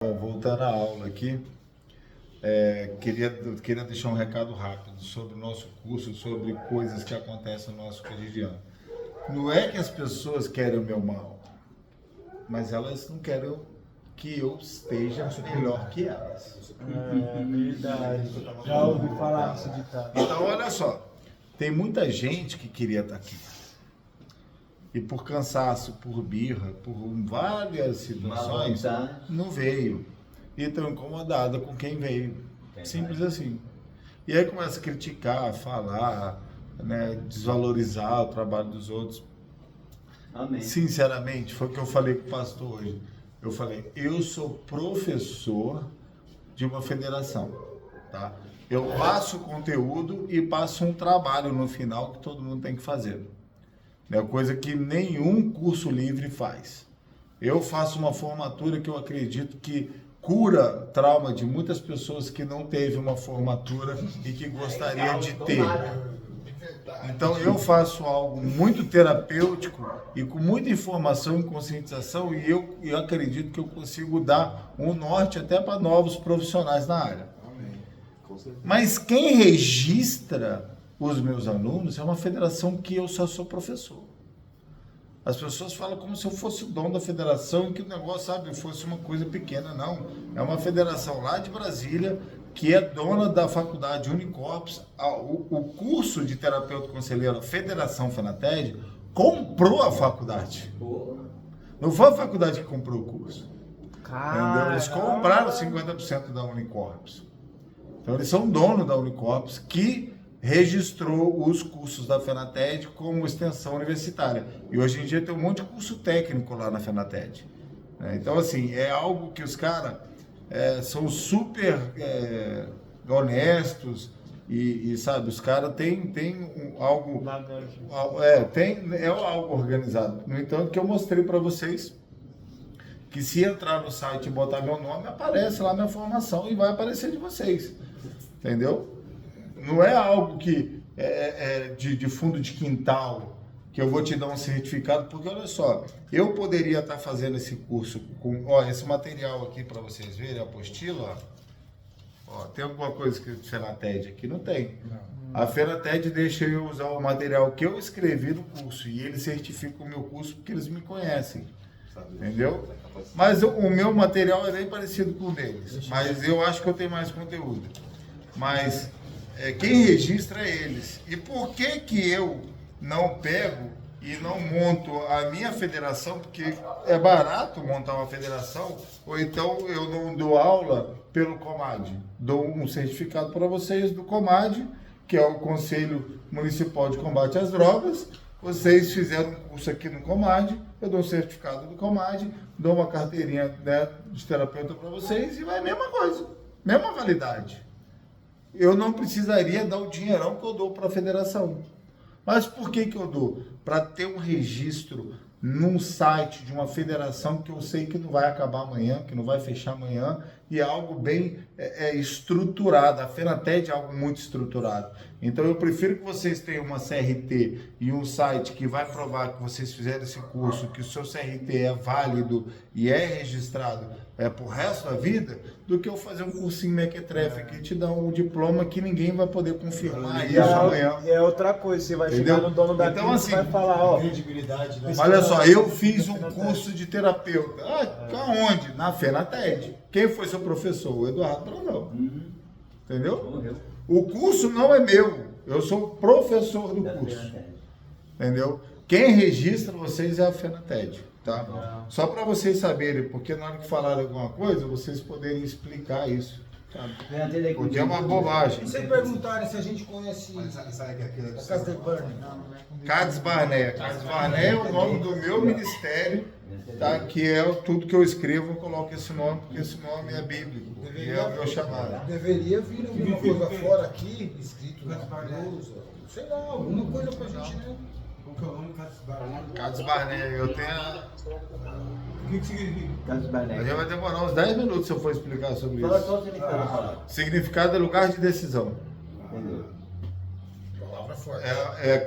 Bom, voltando à aula aqui, queria deixar um recado rápido sobre o nosso curso, sobre coisas que acontecem no nosso cotidiano. Não é que as pessoas querem o meu mal, mas elas não querem que eu esteja melhor que elas. É verdade. Já ouvi falar esse ditado. Então, olha só, tem muita gente que queria estar aqui. E por cansaço, por birra, por várias situações, não veio. E estão incomodados com quem veio. Simples assim. E aí começa a criticar, falar, né, desvalorizar o trabalho dos outros. Amém. Sinceramente, foi o que eu falei com o pastor hoje. Eu falei, eu sou professor de uma federação, tá? Eu passo conteúdo e passo um trabalho no final que todo mundo tem que fazer. É coisa que nenhum curso livre faz. Eu faço uma formatura que eu acredito que cura trauma de muitas pessoas que não teve uma formatura e que gostaria de ter. Então eu faço algo muito terapêutico e com muita informação e conscientização e eu acredito que eu consigo dar um norte até para novos profissionais na área. Mas quem registra os meus alunos é uma federação que eu só sou professor. As pessoas falam como se eu fosse o dono da federação e que o negócio, sabe, fosse uma coisa pequena. Não, é uma federação lá de Brasília que é dona da faculdade Unicorps. O curso de terapeuta conselheiro, a Federação FENATED, comprou a faculdade. Não foi a faculdade que comprou o curso. Entendeu? Eles compraram 50% da Unicorps. Então eles são dono da Unicorps que registrou os cursos da FENATED como extensão universitária. E hoje em dia tem um monte de curso técnico lá na FENATED. Então, assim, é algo que os caras são super honestos e, sabe, os caras têm algo organizado. No entanto, que eu mostrei para vocês que se entrar no site e botar meu nome, aparece lá minha formação e vai aparecer de vocês. Entendeu? Não é algo que de fundo de quintal, que eu vou te dar um certificado, porque olha só, eu poderia estar fazendo esse curso com, esse material aqui para vocês verem, a apostila, tem alguma coisa que FENATED aqui? Não tem. Não. A FENATED deixa eu usar o material que eu escrevi no curso e eles certificam o meu curso porque eles me conhecem. Entendeu? Mas o meu material é bem parecido com o deles, mas eu acho que eu tenho mais conteúdo. Mas quem registra é eles. E por que eu não pego e não monto a minha federação? Porque é barato montar uma federação, ou então eu não dou aula pelo COMAD. Dou um certificado para vocês do COMAD, que é o Conselho Municipal de Combate às Drogas. Vocês fizeram um curso aqui no COMAD, eu dou um certificado do COMAD, dou uma carteirinha, né, de terapeuta para vocês e vai a mesma coisa, mesma validade. Eu não precisaria dar o dinheirão que eu dou para a federação. Mas por que eu dou? Para ter um registro num site de uma federação que eu sei que não vai acabar amanhã, que não vai fechar amanhã, e é algo bem estruturado. A FENATED é algo muito estruturado. Então eu prefiro que vocês tenham uma CRT e um site que vai provar que vocês fizeram esse curso, que o seu CRT é válido e é registrado pro resto da vida, do que eu fazer um cursinho mequetrefe que te dá um diploma que ninguém vai poder confirmar isso amanhã. É outra coisa, você vai chegar no dono da clínica e vai falar, credibilidade, né? Olha só, eu fiz um curso de terapeuta. Aonde? Na FENATED. Quem foi seu professor? O Eduardo Brandão. Entendeu? O curso não é meu. Eu sou professor do curso. Entendeu? Quem registra vocês é a FENATED. Tá? Só para vocês saberem, porque na hora que falarem alguma coisa, vocês poderem explicar isso. Tá? Porque é uma bobagem. E se perguntarem se a gente conhece a Casa de Barney? Cades Barné. Cades Barné é o nome do meu ministério, tá? Que é tudo que eu escrevo, eu coloco esse nome, porque esse nome é bíblico, e é o meu chamado. Deveria vir alguma coisa fora aqui, escrito na blusa, sei lá, alguma coisa pra gente, né? Qual que é o nome? Cades Barné? Cades Barné, eu tenho... O que significa? Cades Barné. A gente vai demorar uns 10 minutos se eu for explicar sobre Fala isso. só o significado. Significado é lugar de decisão. Entendeu? Palavra forte.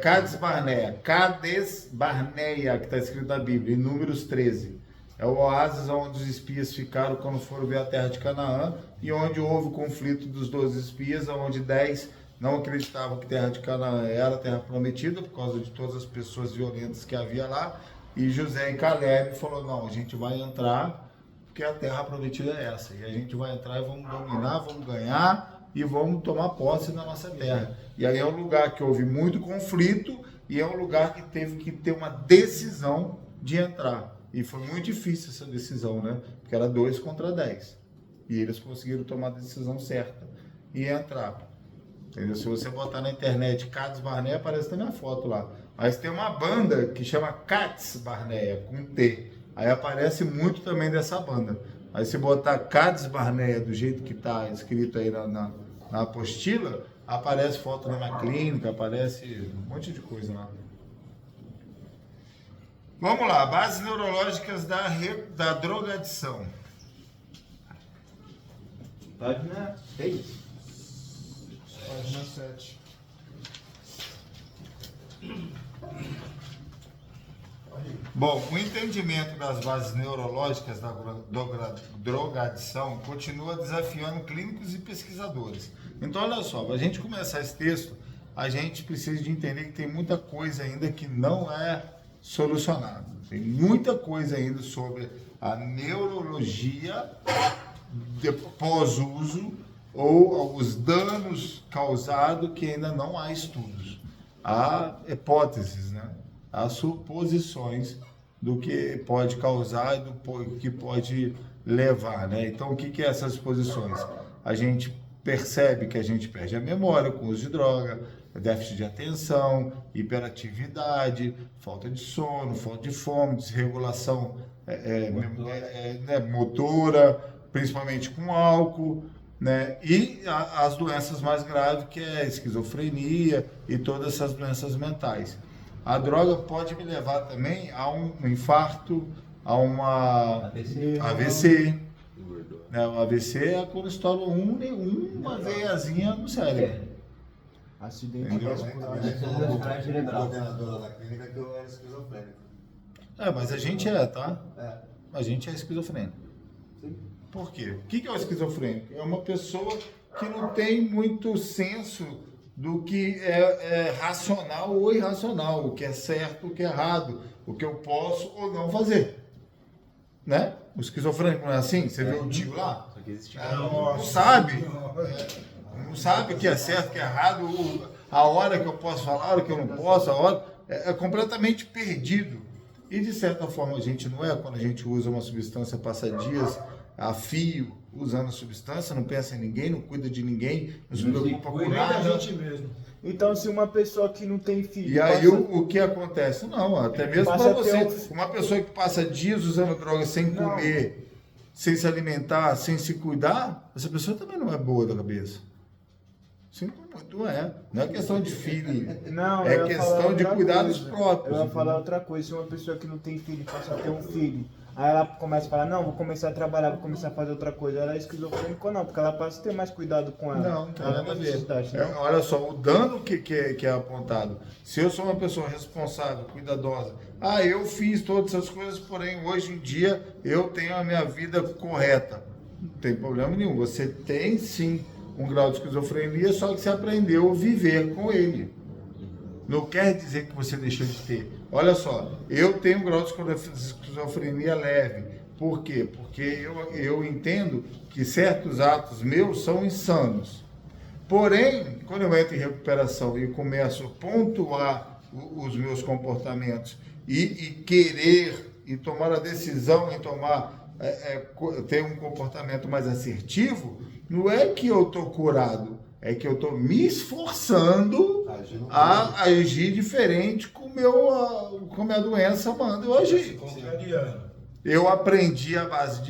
Cades Barné, Cades Barneia, que está escrito na Bíblia, em Números 13. É o oásis onde os espias ficaram quando foram ver a terra de Canaã e onde houve o conflito dos 12 espias, onde 10 não acreditavam que a terra de Canaã era a terra prometida por causa de todas as pessoas violentas que havia lá. E José e Caleb falou, não, a gente vai entrar porque a terra prometida é essa. E a gente vai entrar e vamos dominar, vamos ganhar e vamos tomar posse da nossa terra. E aí é um lugar que houve muito conflito e é um lugar que teve que ter uma decisão de entrar. E foi muito difícil essa decisão, né? Porque era 2 contra 10. E eles conseguiram tomar a decisão certa e entrar. Entendeu? Se você botar na internet Cades Barneia, aparece na minha foto lá. Mas tem uma banda que chama Cades Barneia, com T. Aí aparece muito também dessa banda. Aí se botar Cades Barneia do jeito que está escrito aí na apostila, aparece foto na minha clínica, aparece um monte de coisa lá. Vamos lá, bases neurológicas da drogadição. Página 6. Página 7. Bom, o entendimento das bases neurológicas da drogadição continua desafiando clínicos e pesquisadores. Então, olha só, para a gente começar esse texto, a gente precisa de entender que tem muita coisa ainda que não é solucionada. Tem muita coisa ainda sobre a neurologia de pós-uso ou os danos causados que ainda não há estudos. Há hipóteses, né? Há suposições do que pode causar e do que pode levar, né? Então, o que é essas suposições? A gente percebe que a gente perde a memória com o uso de droga, déficit de atenção, hiperatividade, falta de sono, falta de fome, desregulação motora, principalmente com álcool, né? E as doenças mais graves, que é a esquizofrenia e todas essas doenças mentais. A droga pode me levar também a um infarto, a uma AVC. Né? O AVC é quando estoura uma veiazinha no cérebro. Acidente Entendeu? vascular. cerebral. Coordenadora da clínica que eu era esquizofrênico. Mas a gente tá? A gente é esquizofrênico. Por quê? O que é o esquizofrênico? É uma pessoa que não tem muito senso do que é racional ou irracional, o que é certo, o que é errado, o que eu posso ou não fazer. Né? O esquizofrênico não é assim? Você vê o tio lá? Não sabe. Não sabe o que é certo, o que é errado, a hora que eu posso falar, a hora que eu não posso, a hora... É completamente perdido. E de certa forma a gente não é, quando a gente usa uma substância, passa dias a fio usando a substância, não pensa em ninguém, não cuida de ninguém, não se preocupa com nada. Mesmo. Então, se uma pessoa que não tem filho... E aí o que acontece? Não, até mesmo para você, uma pessoa que passa dias usando droga sem comer, sem se alimentar, sem se cuidar, essa pessoa também não é boa da cabeça. Sim, não é. Não é questão de filho. Não, é questão de cuidados próprios. Eu ia falar outra coisa. Se uma pessoa que não tem filho passa a ter um filho, aí ela começa a falar, não, vou começar a trabalhar, vou começar a fazer outra coisa. Ela é esquizofrênica ou não? Porque ela passa a ter mais cuidado com ela. Não tem nada a ver. Né? Olha só, o dano que é apontado. Se eu sou uma pessoa responsável, cuidadosa, eu fiz todas essas coisas, porém hoje em dia eu tenho a minha vida correta. Não tem problema nenhum. Você tem sim um grau de esquizofrenia, só que você aprendeu a viver com ele. Não quer dizer que você deixou de ter. Olha só, eu tenho um grau de esquizofrenia leve. Por quê? Porque eu entendo que certos atos meus são insanos. Porém, quando eu entro em recuperação e começo a pontuar os meus comportamentos e querer e tomar a decisão em ter um comportamento mais assertivo, não é que eu estou curado, é que eu estou me esforçando a agir diferente como a minha doença manda eu agir. Eu aprendi a base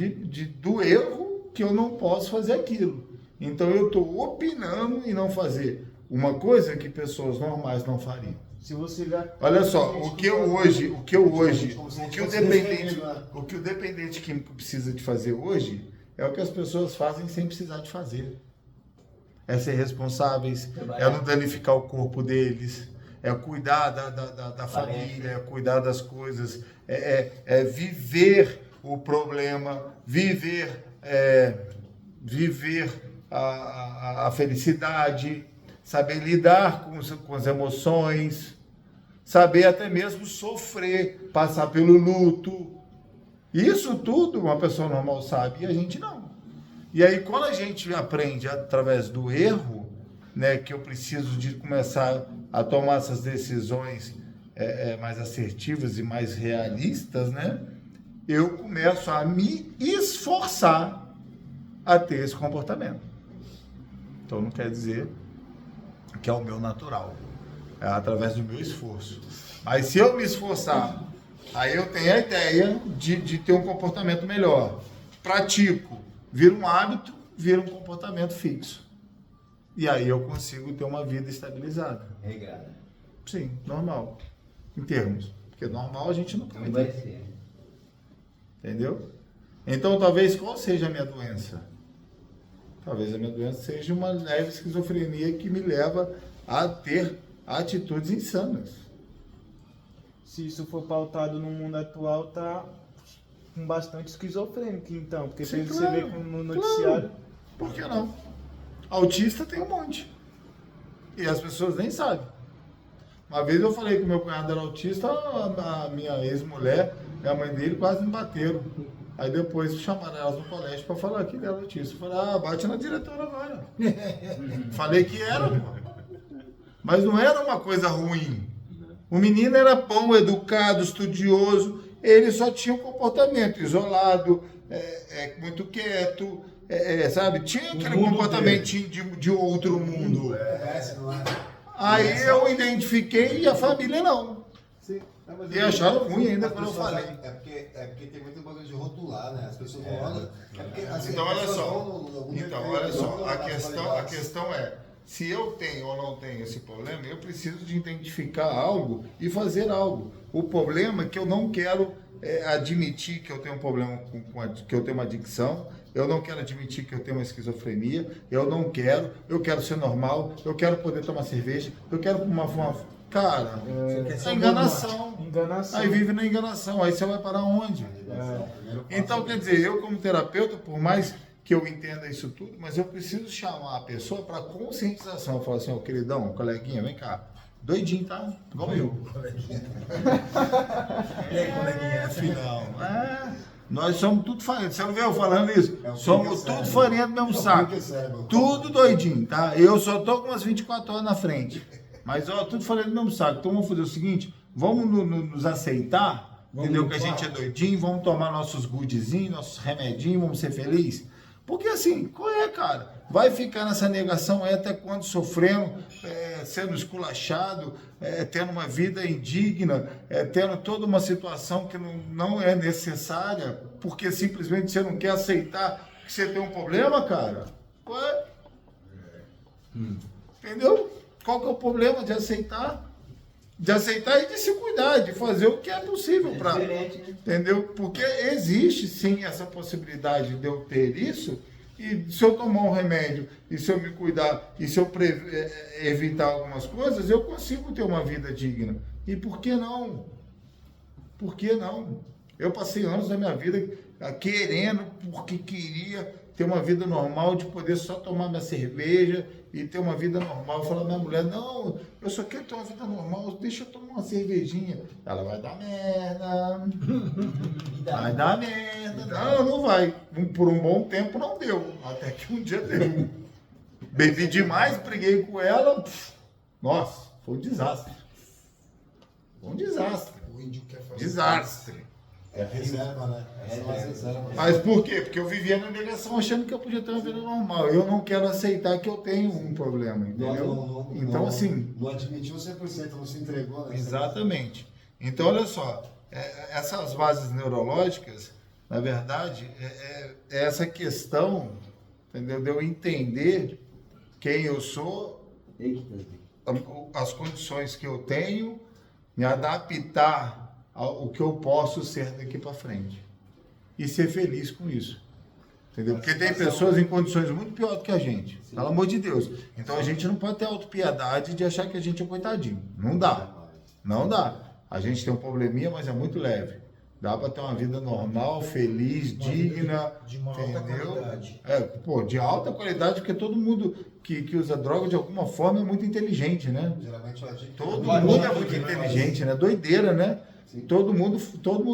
do erro que eu não posso fazer aquilo. Então eu estou opinando em não fazer uma coisa que pessoas normais não fariam. Se você já... Olha só, o que o dependente químico precisa de fazer hoje é o que as pessoas fazem sem precisar de fazer. É ser responsáveis, é não danificar o corpo deles, é cuidar da família, é cuidar das coisas, é viver o problema, viver a felicidade, saber lidar com as emoções, saber até mesmo sofrer, passar pelo luto. Isso tudo uma pessoa normal sabe e a gente não. E aí quando a gente aprende através do erro, né, que eu preciso de começar a tomar essas decisões mais assertivas e mais realistas, né, eu começo a me esforçar a ter esse comportamento. Então não quer dizer que é o meu natural, é através do meu esforço. Mas se eu me esforçar, aí eu tenho a ideia de ter um comportamento melhor. Pratico, vira um hábito, vira um comportamento fixo. E aí eu consigo ter uma vida estabilizada. Regrada. Sim, normal. Em termos. Porque normal a gente não Não pode vai ter. ser. Entendeu? Então talvez qual seja a minha doença? Talvez a minha doença seja uma leve esquizofrenia que me leva a ter atitudes insanas. Se isso for pautado no mundo atual, tá com bastante esquizofrênico, então. Porque Sim, pelo que claro, você vê no noticiário. Por que não? Autista tem um monte. E as pessoas nem sabem. Uma vez eu falei que meu cunhado era autista, a minha ex-mulher e a mãe dele quase me bateram. Aí depois chamaram elas no colégio para falar que ele era autista. Eu falei, bate na diretora agora. Falei que era, pô. Mas não era uma coisa ruim. O menino era bom, educado, estudioso. Ele só tinha um comportamento isolado, muito quieto, sabe? Tinha aquele comportamento de outro mundo. Aí eu identifiquei e a família não. Sim. E acharam ruim ainda quando eu falei. É porque tem muito bagulho de rotular, né? As pessoas vão lá. Então olha só, a questão é, se eu tenho ou não tenho esse problema, eu preciso de identificar algo e fazer algo. O problema é que eu não quero admitir que eu tenho um problema que eu tenho uma adicção, eu não quero admitir que eu tenho uma esquizofrenia, eu quero ser normal, eu quero poder tomar cerveja, eu quero uma cara, é enganação. Aí vive na enganação, aí você vai parar onde? Então, quer dizer, eu como terapeuta, por mais que eu entenda isso tudo, mas eu preciso chamar a pessoa para conscientização. Eu falo assim, queridão, coleguinha, vem cá. Doidinho, tá? Igual eu. E aí, coleguinha? Afinal, nós somos tudo farinha. Você não vê eu falando isso? Somos tudo farinha do mesmo saco. Tudo doidinho, tá? Eu só tô com umas 24 horas na frente. Mas, tudo farinha do mesmo saco. Então, vamos fazer o seguinte, vamos nos aceitar, entendeu? Que a gente é doidinho, vamos tomar nossos goodzinhos, nossos remedinhos, vamos ser felizes. Porque assim, qual é, cara? Vai ficar nessa negação até quando sofrendo, sendo esculachado, tendo uma vida indigna, tendo toda uma situação que não é necessária, porque simplesmente você não quer aceitar que você tem um problema, cara? Ué? Entendeu? Qual que é o problema de aceitar? De aceitar e de se cuidar, de fazer o que é possível para... Entendeu? Porque existe sim essa possibilidade de eu ter isso, e se eu tomar um remédio, e se eu me cuidar, e se eu evitar algumas coisas, eu consigo ter uma vida digna. E por que não? Por que não? Eu passei anos da minha vida querendo, porque queria ter uma vida normal, de poder só tomar minha cerveja e ter uma vida normal. Eu falo à minha mulher, não, eu só quero ter uma vida normal, deixa eu tomar uma cervejinha. Ela vai dar merda. Vai dar merda. Não vai. Por um bom tempo não deu. Até que um dia deu. Bebi demais, briguei com ela. Nossa, foi um desastre. Foi um desastre. O índio quer fazer. Desastre. É reserva, né? Reserva. Mas por quê? Porque eu vivia na negação achando que eu podia ter uma vida normal. Eu não quero aceitar que eu tenho um problema, entendeu? Então, assim... Não admitiu 100%, não se entregou, né? Exatamente. Então, olha só, essas bases neurológicas, na verdade, é essa questão, entendeu? De eu entender quem eu sou, as condições que eu tenho, me adaptar o que eu posso ser daqui para frente e ser feliz com isso, entendeu? Porque tem pessoas em condições muito piores do que a gente, pelo amor de Deus. Então a gente não pode ter autopiedade de achar que a gente é coitadinho. Não dá, não dá. A gente tem um probleminha, mas é muito leve. Dá para ter uma vida normal, feliz, digna, de uma alta entendeu? qualidade. De alta qualidade, porque todo mundo que usa droga de alguma forma é muito inteligente, né? Geralmente o adicto. Todo mundo é muito inteligente, né? Doideira, né? Todo mundo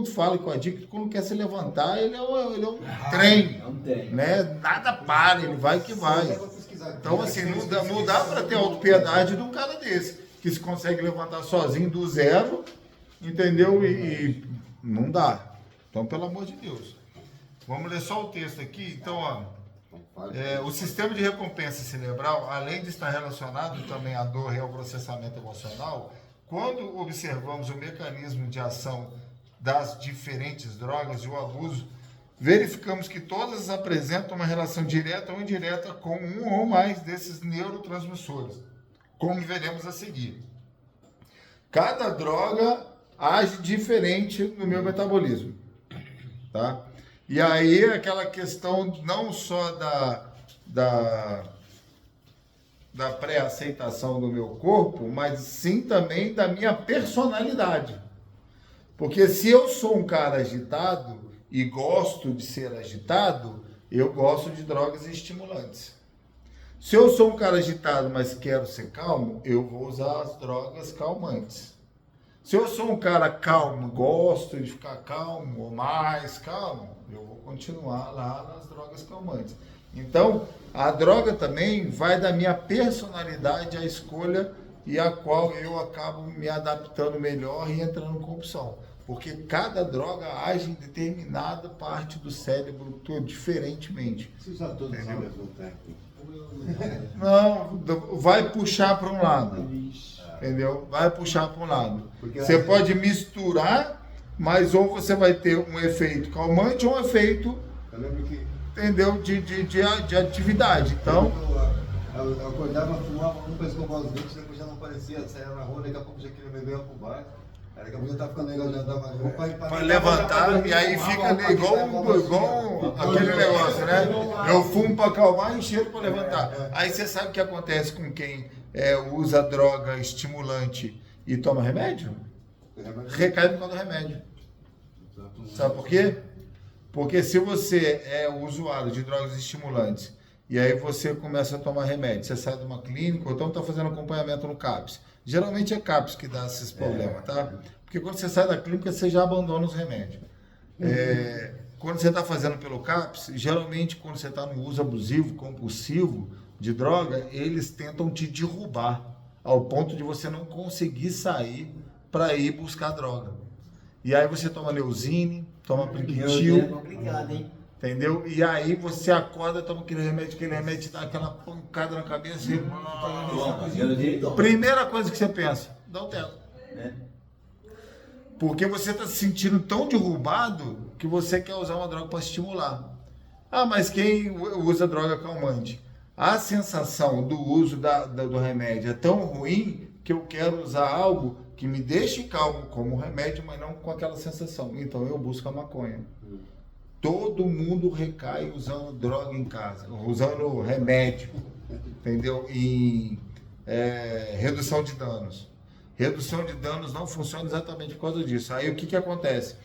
fala que o adicto, quando quer se levantar, ele é um trem, Não tem. né? Nada para, ele vai que vai. Então, assim, não dá para ter autopiedade de um cara desse, que se consegue levantar sozinho do zero, entendeu? E não dá. Então, pelo amor de Deus. Vamos ler só o texto aqui. Então, ó, o sistema de recompensa cerebral, além de estar relacionado também à dor e ao processamento emocional, quando observamos o mecanismo de ação das diferentes drogas e o abuso, verificamos que todas apresentam uma relação direta ou indireta com um ou mais desses neurotransmissores, como veremos a seguir. Cada droga age diferente no meu metabolismo, tá? E aí aquela questão não só da pré-aceitação do meu corpo, mas sim também da minha personalidade. Porque se eu sou um cara agitado e gosto de ser agitado, eu gosto de drogas estimulantes. Se eu sou um cara agitado, mas quero ser calmo, eu vou usar as drogas calmantes. Se eu sou um cara calmo, gosto de ficar calmo ou mais calmo, eu vou continuar lá nas drogas calmantes. Então, a droga também vai da minha personalidade à escolha e a qual eu acabo me adaptando melhor e entrando em compulsão. Porque cada droga age em determinada parte do cérebro diferentemente. Se usar todos ao mesmo tempo. Não, vai puxar para um lado. Entendeu? Vai puxar para um lado. Porque Você pode misturar, mas ou você vai ter um efeito calmante ou um efeito, Eu lembro que entendeu, de atividade. Então, eu acordava, fumava um para escovar os dentes, depois já não aparecia, saia na rua, daqui a pouco já queria beber pro bar. Aí daqui a pouco já tava ficando legal, já dava para levantar, e aí fica igual aquele negócio, né? Eu fumo para acalmar e cheiro para levantar. Aí você sabe o que acontece com quem usa droga estimulante e toma remédio? Recai por causa do remédio. Sabe por quê? Porque se você é usuário de drogas estimulantes e aí você começa a tomar remédio, você sai de uma clínica ou então está fazendo acompanhamento no CAPS. Geralmente é CAPS que dá esses problemas, tá? Porque quando você sai da clínica, você já abandona os remédios. Quando você está fazendo pelo CAPS, geralmente quando você está no uso abusivo, compulsivo de droga, eles tentam te derrubar ao ponto de você não conseguir sair para ir buscar droga. E aí você toma Neosine, toma Pliquitil, Obrigado, hein? entendeu? E aí você acorda, toma aquele remédio te dá aquela pancada na cabeça e... Primeira coisa que você pensa, dá um teco. Porque você está se sentindo tão derrubado que você quer usar uma droga para estimular. Ah, mas quem usa droga calmante? A sensação do uso do remédio é tão ruim que eu quero usar algo que me deixe calmo como remédio, mas não com aquela sensação. Então eu busco a maconha. Todo mundo recai usando droga em casa, usando remédio, entendeu? Em redução de danos. Redução de danos não funciona exatamente por causa disso. Aí o que acontece?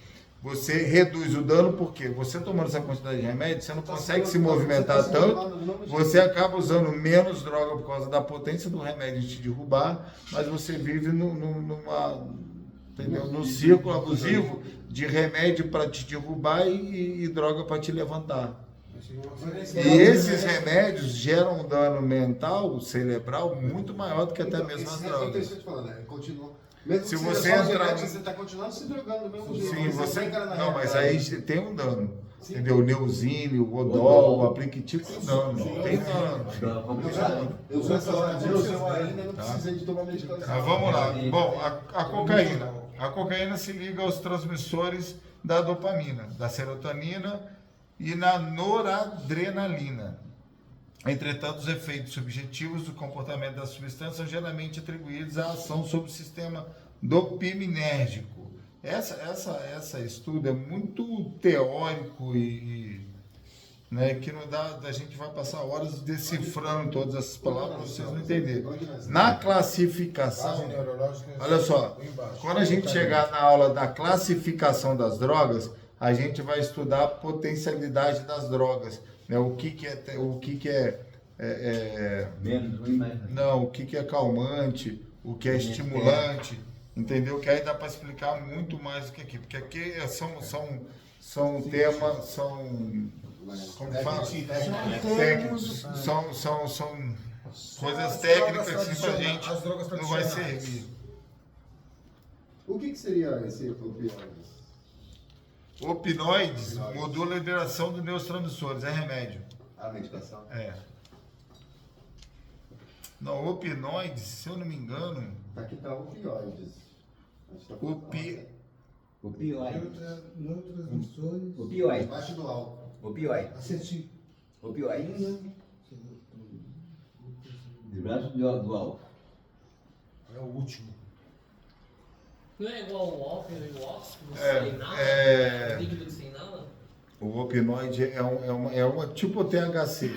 Você reduz o dano porque você tomando essa quantidade de remédio, você não consegue se movimentar tanto, você acaba usando menos droga por causa da potência do remédio de te derrubar, mas você vive num círculo abusivo de remédio para te derrubar e droga para te levantar. E esses remédios geram um dano mental, cerebral, muito maior do que até mesmo as drogas. Mesmo Se que você seja só entrar remédio, no- você está continuando se drogando do mesmo jeito. Sim, você... vai encarar na Não, mas realidade. aí tem um dano. Entendeu? O Neosine, o Odol, o Apliquitil tem dano. Tem dano. Eu uso essa hora de eu ainda não precisei de tomar medicação. Mas vamos lá. Bom, a cocaína. A cocaína se liga aos transmissores da dopamina, da serotonina e na noradrenalina. Entretanto, os efeitos subjetivos do comportamento da substância são geralmente atribuídos à ação sobre o sistema dopaminérgico. Essa estudo é muito teórico e né, que não dá, a gente vai passar horas decifrando todas essas palavras para vocês não entenderem. Na classificação, Base neurológica, olha só, embaixo. quando a gente chegar na aula da classificação das drogas, a gente vai estudar a potencialidade das drogas, né, o que é Menos ruim, mais ruim. não, o que é calmante, o que é estimulante, entendeu? Que aí dá para explicar muito mais do que aqui, porque aqui são temas, como fala? Técnicos, são coisas técnicas que pra gente as drogas não vai tradicionais. servir. O que seria esse opioide? Opinoides modula a liberação dos neurotransmissores, é remédio. A medicação? É. Não, opinoides, se eu não me engano, Aqui tá opioides. A gente tá opi... Opioide. Neurotransmissores. Opioide. Abaixo do álcool. Opioide. Acetil. Opioide. Liberação do álcool. É o último. Não é igual o ópio e o óxido, não É, sai nada? é. Líquido sem nada? O opinoide é uma tipo THC,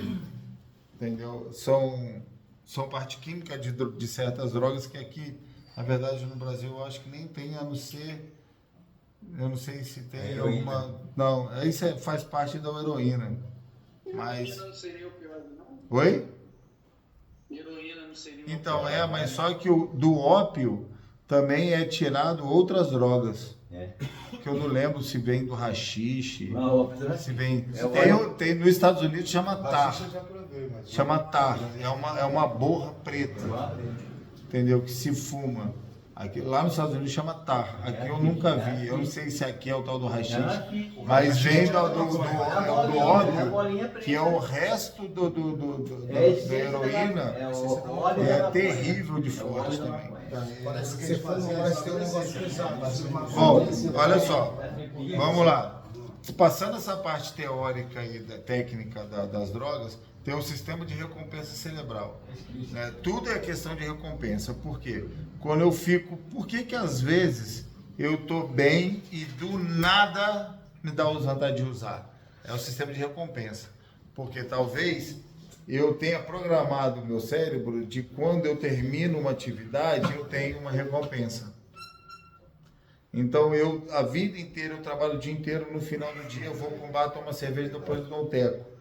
entendeu? São parte química de certas drogas que aqui, na verdade, no Brasil, eu acho que nem tem, a não ser, eu não sei se tem Heroína. alguma... Não, isso faz parte da heroína, mas... Heroína não seria opioide, não? Oi? Heroína não seria Então, opioide. mas só que do ópio também é tirado outras drogas, É. que eu não lembro se vem do haxixe, Ah, ópio, se vem... É o Tem nos Estados Unidos chama tar. Baixista eu já provei, mas... Chama tar, é uma borra preta, entendeu? Que se fuma. Aqui, lá nos Estados Unidos chama tar. Aqui eu nunca vi. Eu não sei se aqui é o tal do haxixe, mas vem do ópio, que é o resto da heroína, é terrível de forte também. Parece que você fuma, parece ter um negócio pesado. Bom, olha só, vamos lá. Passando essa parte teórica e técnica das drogas, tem um sistema de recompensa cerebral, né? Tudo é questão de recompensa. Por quê? Quando eu fico... Por que às vezes eu estou bem e do nada me dá vontade de usar? É o sistema de recompensa. Porque talvez eu tenha programado o meu cérebro de quando eu termino uma atividade, eu tenho uma recompensa. Então, a vida inteira, eu trabalho o dia inteiro, no final do dia eu vou para um bar, tomo uma cerveja, depois eu dou um teco.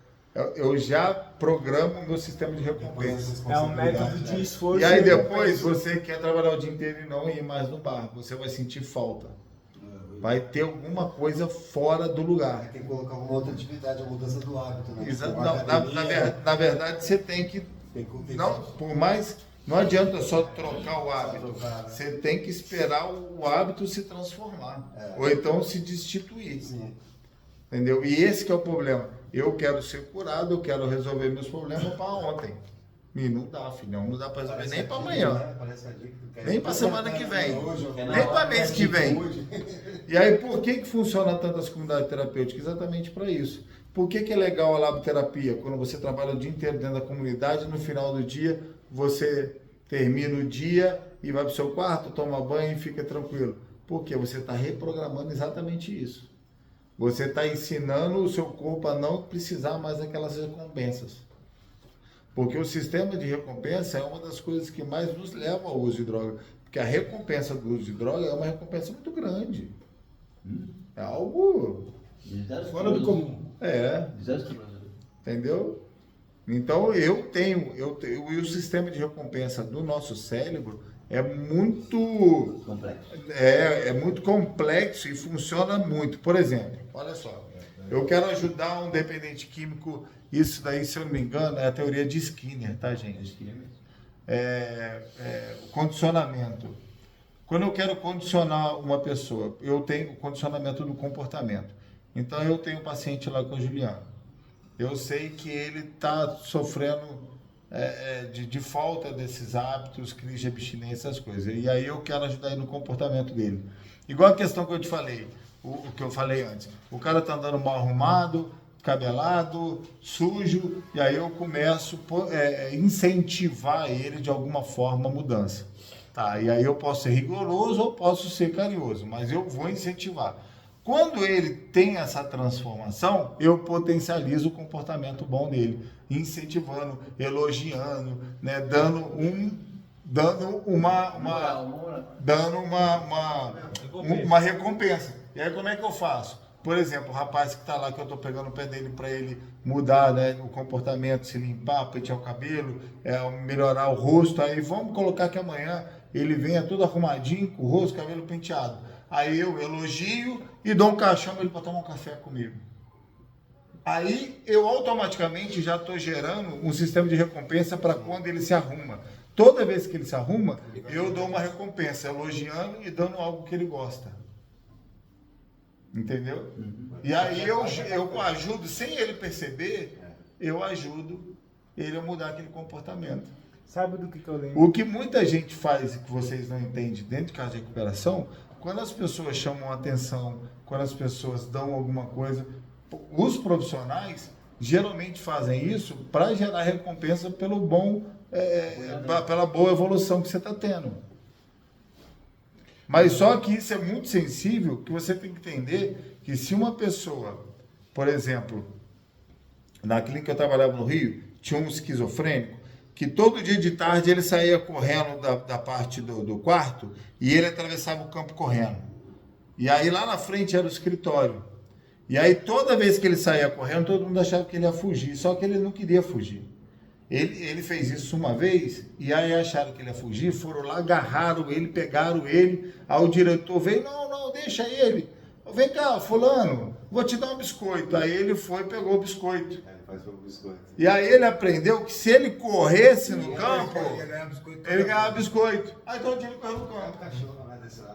Eu já programo o meu sistema de recompensa. É um método de esforço. E aí depois você quer trabalhar o dia inteiro e não ir mais no bar, você vai sentir falta. Vai ter alguma coisa fora do lugar. Tem que colocar alguma outra atividade, a mudança do hábito, né? Exato. Tipo, Não, academia, na verdade, você tem que... Não, por mais... Não adianta só trocar o hábito. Você tem que esperar o hábito se transformar. Ou então se destituir. Sim. Entendeu? E esse que é o problema. Eu quero ser curado, eu quero resolver meus problemas para ontem. E não dá, filhão. Não dá para resolver nem para amanhã. Nem para semana que vem. Nem para mês que vem. E aí, por que funciona tantas comunidades terapêuticas? Exatamente para isso. Por que é legal a laboterapia? Quando você trabalha o dia inteiro dentro da comunidade, no final do dia, você termina o dia e vai para o seu quarto, toma banho e fica tranquilo. Porque você está reprogramando exatamente isso. Você está ensinando o seu corpo a não precisar mais daquelas recompensas. Porque o sistema de recompensa é uma das coisas que mais nos leva ao uso de droga. Porque a recompensa do uso de droga é uma recompensa muito grande. É algo Fora do comum. Desastroso. Entendeu? Então eu tenho, e o sistema de recompensa do nosso cérebro é muito Complexo. é muito complexo e funciona muito. Por exemplo, olha só, eu quero ajudar um dependente químico, isso daí, se eu não me engano, é a teoria de Skinner, tá, gente? O condicionamento. Quando eu quero condicionar uma pessoa, eu tenho o condicionamento do comportamento. Então eu tenho um paciente lá com o Juliano. Eu sei que ele está sofrendo de falta desses hábitos, crise de abstinência, essas coisas. E aí eu quero ajudar ele no comportamento dele. Igual a questão que eu te falei, o que eu falei antes. O cara está andando mal arrumado, cabelado, sujo, e aí eu começo a incentivar ele de alguma forma a mudança. Tá, e aí eu posso ser rigoroso ou posso ser carinhoso, mas eu vou incentivar. Quando ele tem essa transformação, eu potencializo o comportamento bom dele, incentivando, elogiando, né, dando uma recompensa. E aí como é que eu faço? Por exemplo, o rapaz que está lá, que eu estou pegando o pé dele para ele mudar, né, o comportamento, se limpar, pentear o cabelo, melhorar o rosto, aí vamos colocar que amanhã ele venha todo arrumadinho, com o rosto, cabelo penteado. Aí eu elogio e dou um caixão ele para tomar um café comigo. Aí eu automaticamente já estou gerando um sistema de recompensa para quando ele se arruma. Toda vez que ele se arruma, eu dou uma recompensa, elogiando e dando algo que ele gosta. Entendeu? E aí eu ajudo, sem ele perceber, eu ajudo ele a mudar aquele comportamento. Sabe do que eu lembro? O que muita gente faz e que vocês não entendem dentro de casa de recuperação, quando as pessoas chamam atenção, quando as pessoas dão alguma coisa, os profissionais geralmente fazem isso para gerar recompensa pelo pela boa evolução que você está tendo. Mas só que isso é muito sensível, que você tem que entender que se uma pessoa, por exemplo, na clínica que eu trabalhava no Rio, tinha um esquizofrênico, que todo dia de tarde ele saía correndo da parte do quarto e ele atravessava o campo correndo. E aí lá na frente era o escritório. E aí toda vez que ele saía correndo, todo mundo achava que ele ia fugir, só que ele não queria fugir. Ele fez isso uma vez e aí acharam que ele ia fugir, foram lá, agarraram ele, pegaram ele, aí o diretor veio, não, deixa ele. Vem cá, fulano, vou te dar um biscoito. Aí ele foi e pegou o biscoito. E aí ele aprendeu que se ele corresse no campo, ele ganhava biscoito. Aí todo dia ele correu no campo.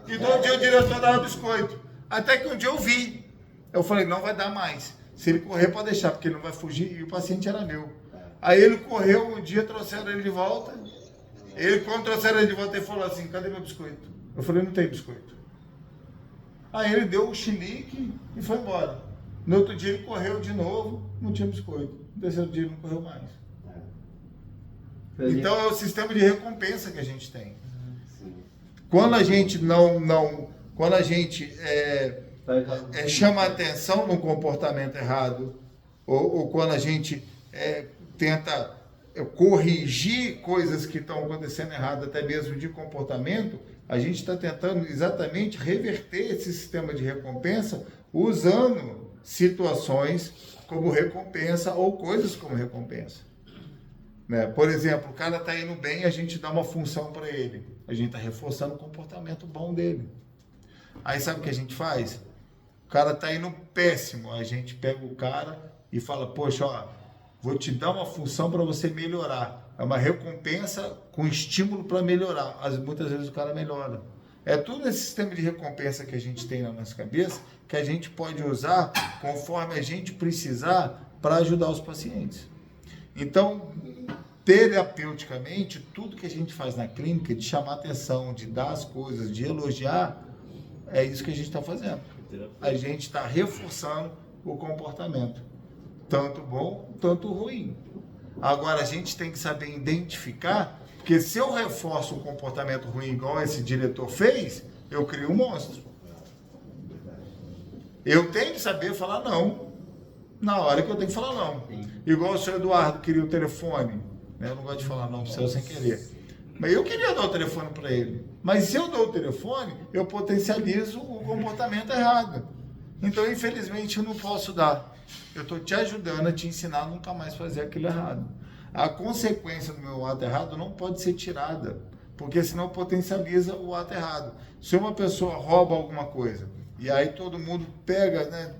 E todo dia o diretor dava biscoito. Até que um dia eu vi. Eu falei, não vai dar mais. Se ele correr, pode deixar, porque ele não vai fugir. E o paciente era meu. Aí ele correu, um dia trouxeram ele de volta. Quando trouxeram ele de volta, ele falou assim, cadê meu biscoito? Eu falei, não tem biscoito. Aí ele deu o chilique e foi embora. No outro dia ele correu de novo, não tinha biscoito. No terceiro dia ele não correu mais. Então é o sistema de recompensa que a gente tem. Quando a gente quando a gente chama atenção no comportamento errado, ou quando a gente tenta corrigir coisas que estão acontecendo errado, até mesmo de comportamento, a gente está tentando exatamente reverter esse sistema de recompensa usando situações como recompensa ou coisas como recompensa. Né? Por exemplo, o cara está indo bem, a gente dá uma função para ele. A gente está reforçando o comportamento bom dele. Aí sabe o que a gente faz? O cara está indo péssimo, a gente pega o cara e fala, poxa, ó, vou te dar uma função para você melhorar. É uma recompensa com estímulo para melhorar. Muitas vezes o cara melhora. É todo esse sistema de recompensa que a gente tem na nossa cabeça que a gente pode usar conforme a gente precisar para ajudar os pacientes. Então, terapeuticamente, tudo que a gente faz na clínica, de chamar atenção, de dar as coisas, de elogiar, é isso que a gente está fazendo. A gente está reforçando o comportamento. Tanto bom, tanto ruim. Agora, a gente tem que saber identificar, porque se eu reforço um comportamento ruim igual esse diretor fez, eu crio um monstro. Eu tenho que saber falar não, na hora que eu tenho que falar não. Igual o senhor Eduardo queria o telefone, né? Eu não gosto de falar não para o senhor sem querer. Mas eu queria dar o telefone para ele. Mas se eu dou o telefone, eu potencializo o comportamento errado. Então, infelizmente, eu não posso dar. Eu estou te ajudando a te ensinar a nunca mais fazer aquilo errado. A consequência do meu ato errado não pode ser tirada, porque senão potencializa o ato errado. Se uma pessoa rouba alguma coisa, e aí todo mundo pega, né,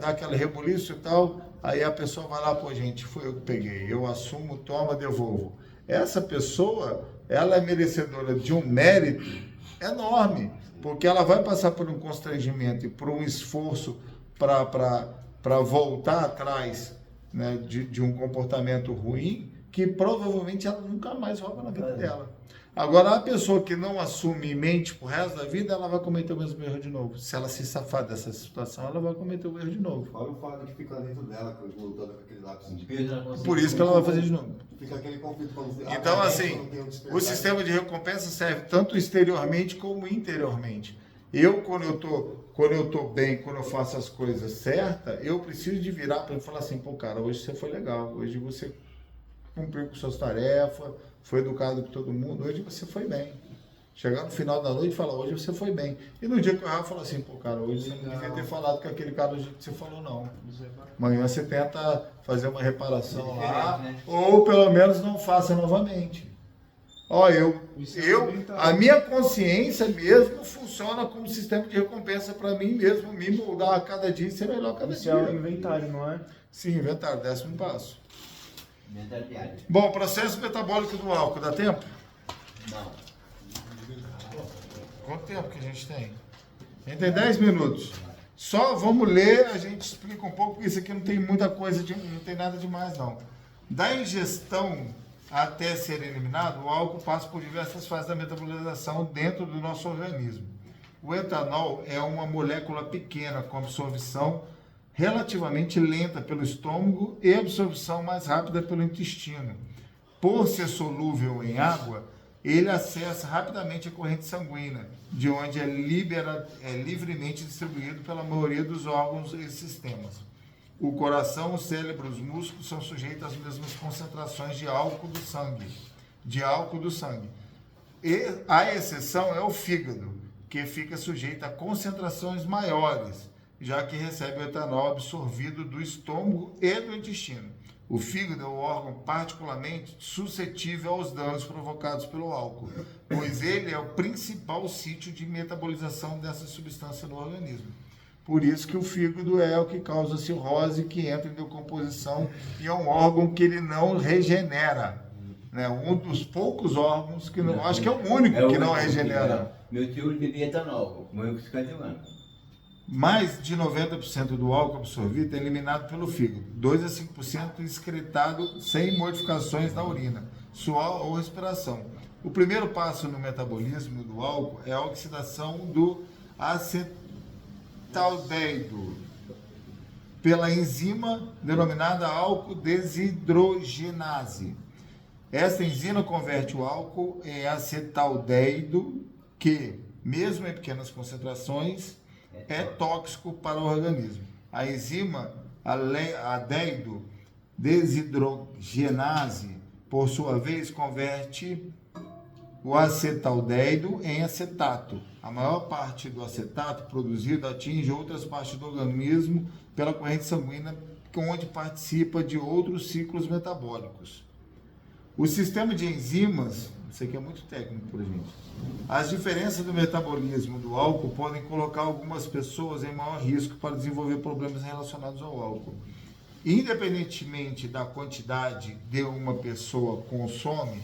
dá aquele rebuliço e tal, aí a pessoa vai lá, pô, gente, foi eu que peguei, eu assumo, toma, devolvo. Essa pessoa, ela é merecedora de um mérito enorme, porque ela vai passar por um constrangimento e por um esforço para voltar atrás, né, de um comportamento ruim, que provavelmente ela nunca mais rouba na vida dela. Agora, a pessoa que não assume e mente pro resto da vida, ela vai cometer o mesmo erro de novo. Se ela se safar dessa situação, ela vai cometer o erro de novo. Olha o fato de ficar dentro dela, voltando com aquele lápis de Por isso que ela vai fazer de novo. Fica aquele conflito quando você... Então, assim, o sistema de recompensa serve tanto exteriormente como interiormente. Quando eu tô bem, quando eu faço as coisas certas, eu preciso de virar para ele e falar assim, pô, cara, hoje você foi legal, hoje você cumpriu com suas tarefas, foi educado com todo mundo, hoje você foi bem. Chegar no final da noite e falar, hoje você foi bem. E no dia que eu errar, falar assim, pô, cara, hoje você não devia ter falado com aquele cara do jeito que você falou, não. Amanhã você tenta fazer uma reparação lá, né? ou pelo menos não faça novamente. Ó, a minha consciência mesmo funciona como sistema de recompensa para mim mesmo, me moldar a cada dia e ser melhor a cada Isso dia. é um inventário, não é? Sim, inventário, 10º passo. Mentalidade. Bom, processo metabólico do álcool, dá tempo? Não. Quanto tempo que a gente tem? A gente tem 10 minutos. Só vamos ler, a gente explica um pouco, porque isso aqui não tem muita coisa, não tem nada demais não. Da ingestão até ser eliminado, o álcool passa por diversas fases da metabolização dentro do nosso organismo. O etanol é uma molécula pequena com absorção relativamente lenta pelo estômago e absorção mais rápida pelo intestino. Por ser solúvel em água, ele acessa rapidamente a corrente sanguínea, de onde é livremente distribuído pela maioria dos órgãos e sistemas. O coração, o cérebro e os músculos são sujeitos às mesmas concentrações de álcool do sangue. E a exceção é o fígado, que fica sujeito a concentrações maiores, já que recebe o etanol absorvido do estômago e do intestino. O fígado é um órgão particularmente suscetível aos danos provocados pelo álcool, pois ele é o principal sítio de metabolização dessa substância no organismo. Por isso que o fígado é o que causa cirrose, que entra em decomposição e é um órgão que ele não regenera. Né? Um dos poucos órgãos que não... Acho que é o único que não regenera. Meu tio bebia etanol, morreu com 50 anos. Mais de 90% do álcool absorvido é eliminado pelo fígado, 2 a 5% excretado sem modificações na urina, suor ou respiração. O primeiro passo no metabolismo do álcool é a oxidação do acetaldeído pela enzima denominada álcool desidrogenase. Esta enzima converte o álcool em acetaldeído, que, mesmo em pequenas concentrações, é tóxico para o organismo. A enzima aldehído desidrogenase, por sua vez, converte o acetaldeído em acetato. A maior parte do acetato produzido atinge outras partes do organismo pela corrente sanguínea, onde participa de outros ciclos metabólicos. O sistema de enzimas, isso aqui é muito técnico para a gente. As diferenças do metabolismo do álcool podem colocar algumas pessoas em maior risco para desenvolver problemas relacionados ao álcool. Independentemente da quantidade que uma pessoa consome,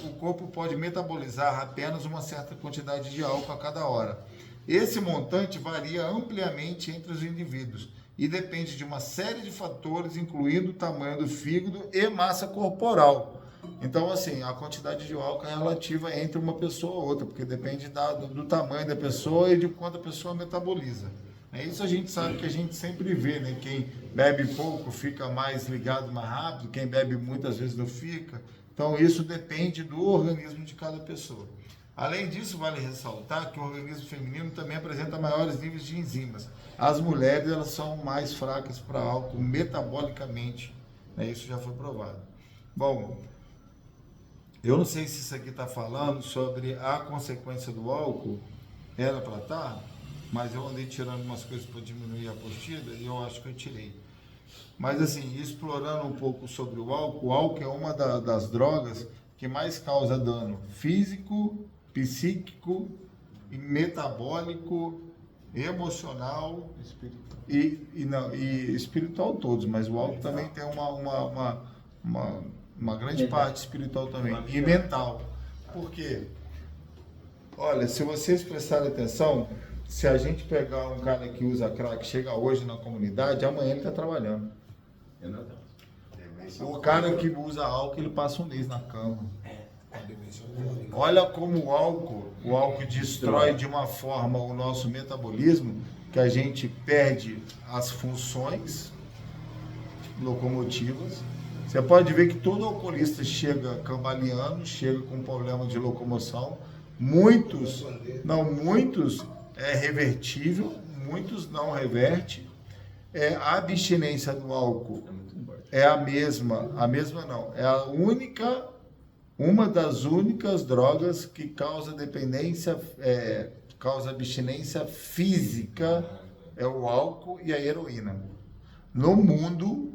o corpo pode metabolizar apenas uma certa quantidade de álcool a cada hora. Esse montante varia ampliamente entre os indivíduos e depende de uma série de fatores, incluindo o tamanho do fígado e massa corporal. Então, assim, a quantidade de álcool é relativa entre uma pessoa ou outra, porque depende do tamanho da pessoa e de quanto a pessoa metaboliza. Isso a gente sabe que a gente sempre vê, né? Quem bebe pouco fica mais ligado mais rápido, quem bebe muitas vezes não fica. Então, isso depende do organismo de cada pessoa. Além disso, vale ressaltar que o organismo feminino também apresenta maiores níveis de enzimas. As mulheres, elas são mais fracas para álcool metabolicamente, né? Isso já foi provado. Bom, eu não sei se isso aqui está falando sobre a consequência do álcool, era para estar, mas eu andei tirando umas coisas para diminuir a apostila e eu acho que eu tirei. Mas assim, explorando um pouco sobre o álcool é uma das drogas que mais causa dano físico, psíquico, metabólico, emocional e espiritual todos, mas o álcool também tem uma grande parte espiritual também, e mental. Por quê? Olha, se vocês prestarem atenção, se a gente pegar um cara que usa crack, chega hoje na comunidade, amanhã ele está trabalhando. O cara que usa álcool, ele passa um mês na cama. Olha como o álcool destrói de uma forma o nosso metabolismo, que a gente perde as funções locomotivas. Você pode ver que todo alcoolista chega cambaleando, chega com problema de locomoção, muitos é revertível, muitos não reverte. A abstinência do álcool é a mesma não, é uma das únicas drogas que causa dependência, causa abstinência física, é o álcool e a heroína. No mundo,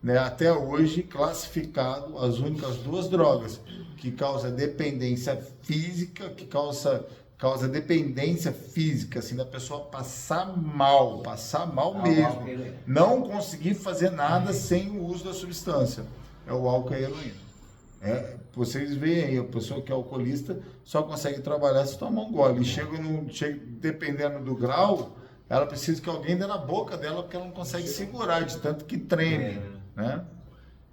né, até hoje, classificado as únicas duas drogas que causam dependência física, dependência física, assim, da pessoa passar mal mesmo, não conseguir fazer nada sem o uso da substância, é o álcool e a heroína. Vocês veem aí, a pessoa que é alcoolista só consegue trabalhar se tomar um gole. Dependendo do grau, ela precisa que alguém dê na boca dela, porque ela não consegue segurar, de tanto que treme, né?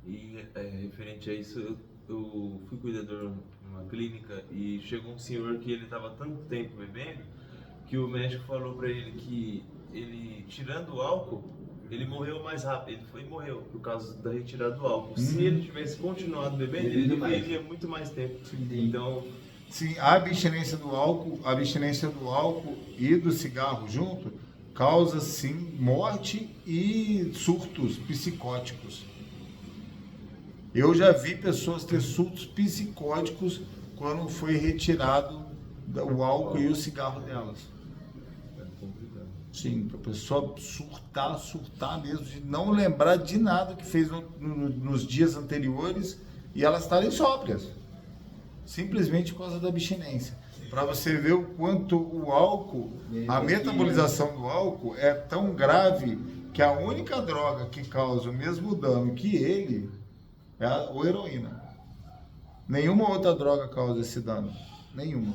E referente a isso, eu fui cuidador numa clínica e chegou um senhor que ele estava tanto tempo bebendo que o médico falou para ele que ele, tirando o álcool, ele morreu mais rápido, morreu por causa da retirada do álcool. Se ele tivesse continuado bebendo, ele viveria muito mais tempo. Então, sim, a abstinência do álcool e do cigarro junto causa sim morte e surtos psicóticos. Eu já vi pessoas ter surtos psicóticos quando foi retirado o álcool e o cigarro delas. Sim, a pessoa surtar mesmo, de não lembrar de nada que fez nos dias anteriores e elas estarem sóbrias, simplesmente por causa da abstinência. Para você ver o quanto o álcool, a metabolização do álcool é tão grave que a única droga que causa o mesmo dano que ele é a heroína. Nenhuma outra droga causa esse dano, nenhuma.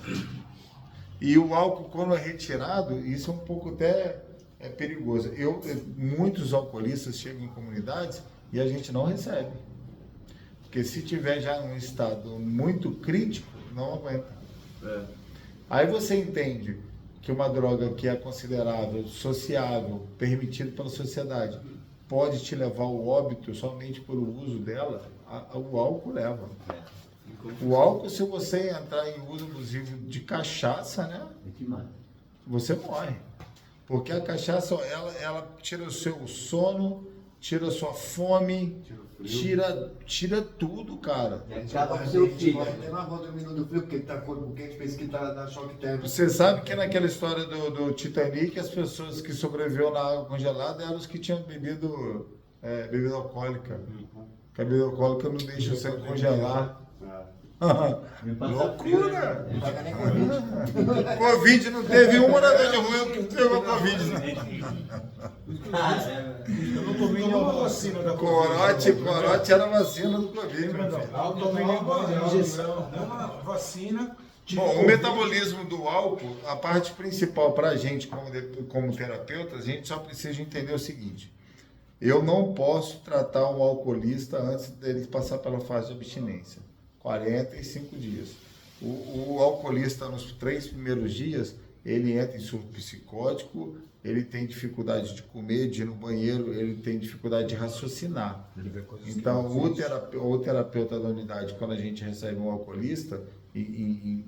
E o álcool, quando é retirado, isso é um pouco até perigoso. Muitos alcoolistas chegam em comunidades e a gente não recebe. Porque se tiver já num estado muito crítico, não aguenta. Aí você entende que uma droga que é considerável, sociável, permitida pela sociedade, pode te levar ao óbito somente por o uso dela, o álcool leva. O álcool, se você entrar em uso abusivo de cachaça, né? Você morre. Porque a cachaça, ela tira o seu sono, tira a sua fome, tira tudo, cara. Acaba com o seu filho. Até na rua dormindo do frio, porque ele tá corpo quente, pensa que tá na choque térmico. Você sabe que naquela história do Titanic, as pessoas que sobreviveram na água congelada eram os que tinham bebido bebida alcoólica. Porque a bebida alcoólica não deixa o sangue congelar. Loucura! Não paga nem Covid. Covid não teve uma nada de ruim que teve a Covid. Eu não tomei nenhuma vacina da Corote era a vacina do Covid. Eu não tomei nenhuma vacina. Bom, o metabolismo do álcool, a parte principal para a gente, como terapeuta, a gente só precisa entender o seguinte: eu não posso tratar um alcoolista antes dele passar pela fase de abstinência. 45 dias. O alcoolista, nos 3 primeiros dias, ele entra em surto psicótico, ele tem dificuldade de comer, de ir no banheiro, ele tem dificuldade de raciocinar. Então, o terapeuta da unidade, quando a gente recebe um alcoolista, em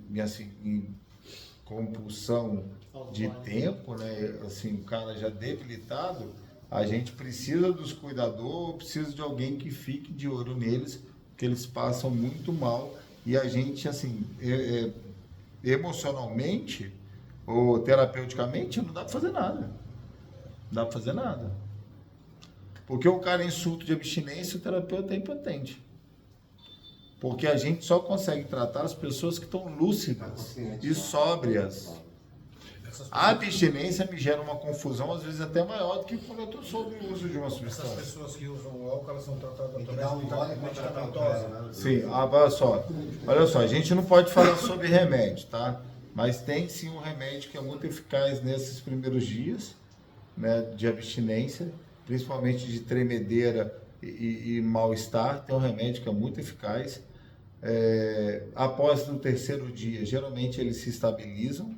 compulsão de tempo, né, assim, o cara já debilitado, a gente precisa dos cuidadores, precisa de alguém que fique de olho neles, que eles passam muito mal, e a gente, assim, emocionalmente ou terapeuticamente, não dá para fazer nada. Não dá para fazer nada. Porque o cara em surto de abstinência, o terapeuta é impotente. Porque a gente só consegue tratar as pessoas que estão lúcidas e sóbrias. A abstinência me gera uma confusão, às vezes até maior do que quando eu estou sob o uso de uma Essas substância. pessoas que usam o álcool, elas são tratadas Tem que através dar um de gole pra tratar o medicamentosa. cara, né? Sim, olha só, a gente não pode falar sobre remédio, tá? Mas tem sim um remédio que é muito eficaz nesses primeiros dias, né, de abstinência, principalmente de tremedeira e mal-estar. Tem um remédio que é muito eficaz. Após o terceiro dia, geralmente eles se estabilizam,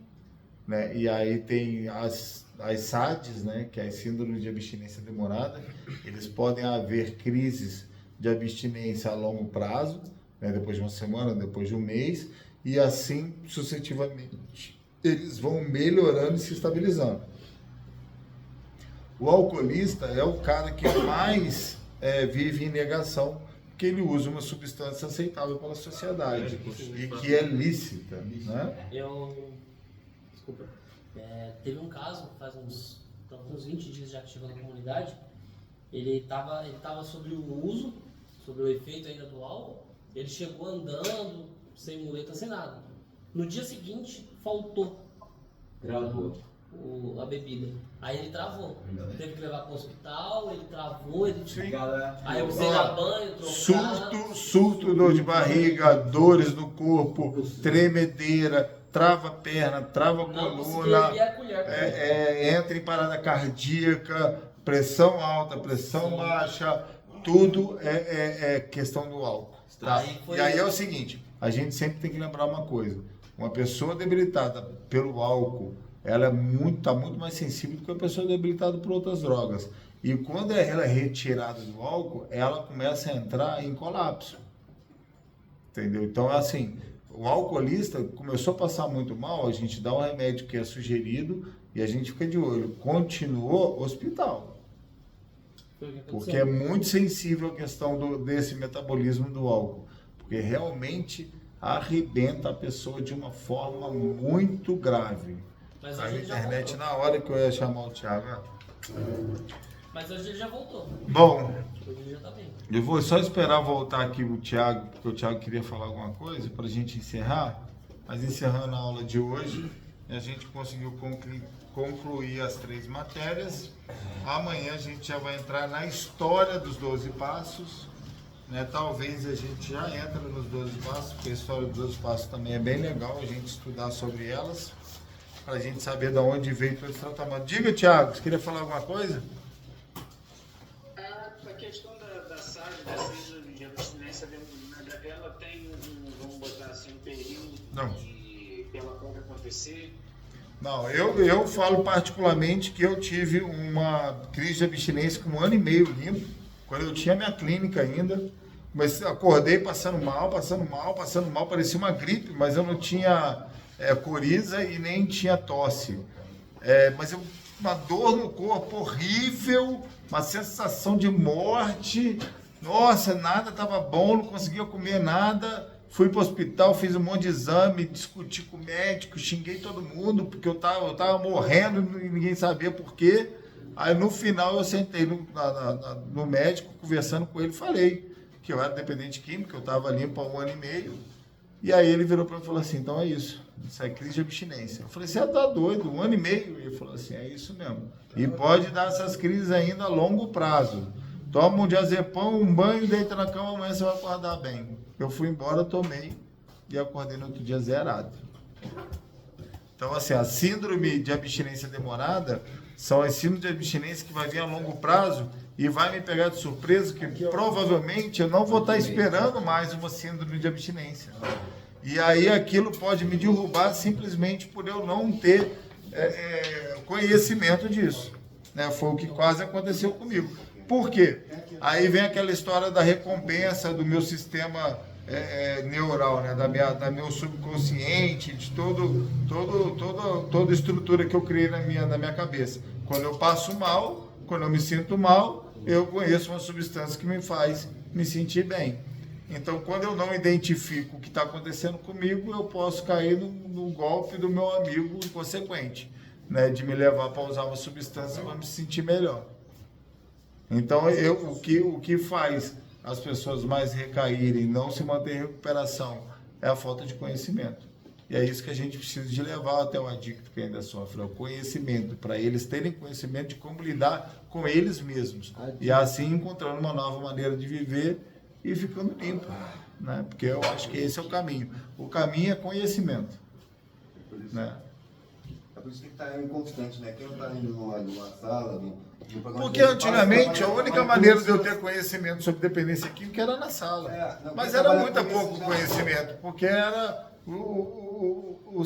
né? E aí tem as SADs, né, que é a síndrome de abstinência demorada. Eles podem haver crises de abstinência a longo prazo, né, depois de uma semana, depois de um mês, e assim sucessivamente eles vão melhorando e se estabilizando. O alcoolista é o cara que mais vive em negação, porque ele usa uma substância aceitável pela sociedade e que é lícita, né? Desculpa. Teve um caso, faz uns 20 dias já que chegou na comunidade, ele tava sobre o uso, sobre o efeito ainda do álcool, ele chegou andando, sem muleta, sem nada. No dia seguinte, faltou a bebida. Aí ele travou. Teve que levar para o hospital, ele travou, aí eu precisei dar banho, trocar. Surto, dor de barriga, dores no corpo, tremedeira, trava a perna, trava a coluna, entra em parada cardíaca, pressão alta, pressão baixa, tudo é questão do álcool. Tá? E aí é o seguinte, a gente sempre tem que lembrar uma coisa, uma pessoa debilitada pelo álcool, ela está muito mais sensível do que uma pessoa debilitada por outras drogas. E quando ela é retirada do álcool, ela começa a entrar em colapso. Entendeu? Então, assim, o alcoolista começou a passar muito mal, a gente dá um remédio que é sugerido e a gente fica de olho. Continuou, hospital. Porque é muito sensível a questão desse metabolismo do álcool. Porque realmente arrebenta a pessoa de uma forma muito grave. Mas a internet na hora que eu ia chamar o Thiago. Mas hoje ele já voltou. Bom, Hoje ele já tá bem. eu vou só esperar voltar aqui o Thiago, porque o Thiago queria falar alguma coisa para a gente encerrar. Mas encerrando a aula de hoje, a gente conseguiu concluir as 3 matérias. Amanhã a gente já vai entrar na história dos 12 passos. Né? Talvez a gente já entre nos 12 passos, porque a história dos 12 passos também é bem legal a gente estudar sobre elas, para a gente saber de onde veio todo esse tratamento. Diga, Thiago, você queria falar alguma coisa? A questão da SAD, da síndrome de abstinência, ela tem vamos botar assim, um período que ela pode acontecer? Não, eu falo particularmente que eu tive uma crise de abstinência com 1 ano e meio limpo, quando eu tinha minha clínica ainda, mas acordei passando mal, parecia uma gripe, mas eu não tinha coriza e nem tinha tosse. Mas uma dor no corpo horrível, uma sensação de morte, nossa, nada estava bom, não conseguia comer nada. Fui para o hospital, fiz um monte de exame, discuti com o médico, xinguei todo mundo, porque eu tava morrendo e ninguém sabia por quê. Aí no final eu sentei no médico, conversando com ele, falei que eu era dependente químico, eu estava limpo há 1 ano e meio. E aí ele virou para mim e falou assim, então é isso é crise de abstinência. Eu falei, você tá doido, 1 ano e meio? Ele falou assim, é isso mesmo. E pode dar essas crises ainda a longo prazo. Toma um diazepam, um banho, deita na cama, amanhã você vai acordar bem. Eu fui embora, tomei e acordei no outro dia zerado. Então, assim, a síndrome de abstinência demorada são as síndromes de abstinência que vai vir a longo prazo e vai me pegar de surpresa, que provavelmente eu não vou estar esperando mais uma síndrome de abstinência. E aí aquilo pode me derrubar simplesmente por eu não ter conhecimento disso. Né? Foi o que quase aconteceu comigo. Por quê? Aí vem aquela história da recompensa do meu sistema neural, né? da meu subconsciente, de toda a estrutura que eu criei na minha cabeça. Quando eu passo mal, quando eu me sinto mal, eu conheço uma substância que me faz me sentir bem. Então, quando eu não identifico o que está acontecendo comigo, eu posso cair no golpe do meu amigo inconsequente, né? De me levar para usar uma substância para me sentir melhor. Então, o que faz as pessoas mais recaírem, não se manter em recuperação, é a falta de conhecimento. E é isso que a gente precisa de levar até o adicto que ainda sofre, é o conhecimento, para eles terem conhecimento de como lidar com eles mesmos. E assim encontrando uma nova maneira de viver e ficando limpo, né? Porque eu acho que esse é o caminho. O caminho é conhecimento, né? É por isso que está inconstante, né? Quem não está indo numa sala, porque antigamente a única maneira de eu ter conhecimento sobre dependência química era na sala. Mas era muito pouco conhecimento, porque era o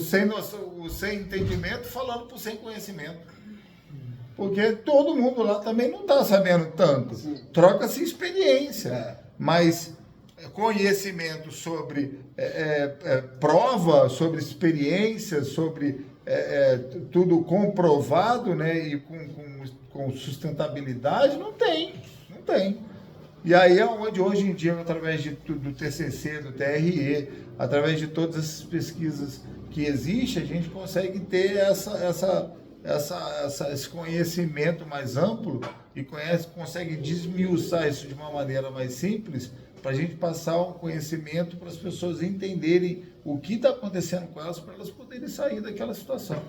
sem entendimento falando por sem conhecimento. Porque todo mundo lá também não está sabendo tanto. Troca-se experiência. Mas conhecimento sobre prova, sobre experiência, sobre tudo comprovado, né, e com sustentabilidade, não tem. E aí é onde hoje em dia, através do TCC, do TRE, através de todas essas pesquisas que existem, a gente consegue ter esse conhecimento mais amplo e consegue desmiuçar isso de uma maneira mais simples, para a gente passar um conhecimento para as pessoas entenderem o que está acontecendo com elas, para elas poderem sair daquela situação.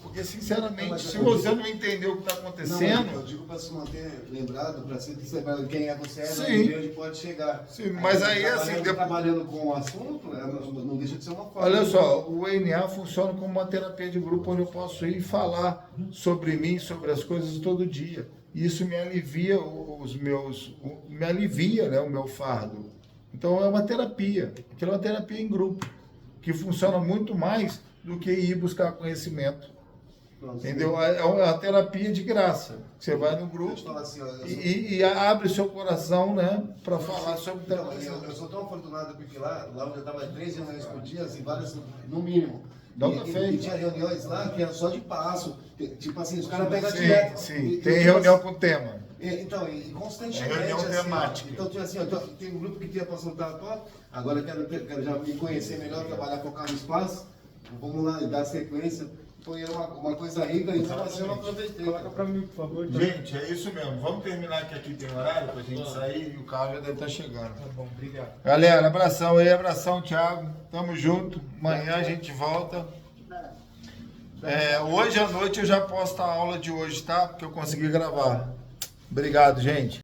Porque, sinceramente, se você não entender o que está acontecendo... Não, eu digo para se manter lembrado, para se saber quem é você, sim, onde pode chegar. Sim, mas aí assim... Trabalhando com o assunto, não deixa de ser uma forma. Olha só, o ENA funciona como uma terapia de grupo, onde eu posso ir e falar sobre mim, sobre as coisas todo dia. Isso me alivia me alivia, né, o meu fardo. Então é uma terapia, aquilo é uma terapia em grupo, que funciona muito mais do que ir buscar conhecimento. Entendeu? É uma terapia de graça. Você vai no grupo assim, e abre seu coração, né, para falar sobre terapia. Eu sou tão afortunado porque lá onde eu estava 3 reuniões por dia, assim, várias no mínimo. E tinha reuniões lá que era só de passo. Tipo assim, os caras pegam direto. Sim, tem reunião com tema. Então, e constantemente. Reunião assim, temática. Então, tinha assim, tem um grupo que tinha passado tal, agora quero já me conhecer melhor, trabalhar, focar no espaço. Vamos lá e dar sequência. Foi uma coisa rica, então assim eu não aproveitei. Coloca pra mim, por favor. Tá? Gente, é isso mesmo. Vamos terminar que aqui tem horário pra gente sair e o carro já deve estar chegando. Tá bom, obrigado. Galera, abração aí, abração, Thiago. Tamo junto. Amanhã a gente volta. Hoje à noite eu já posto a aula de hoje, tá? Porque eu consegui gravar. Obrigado, gente.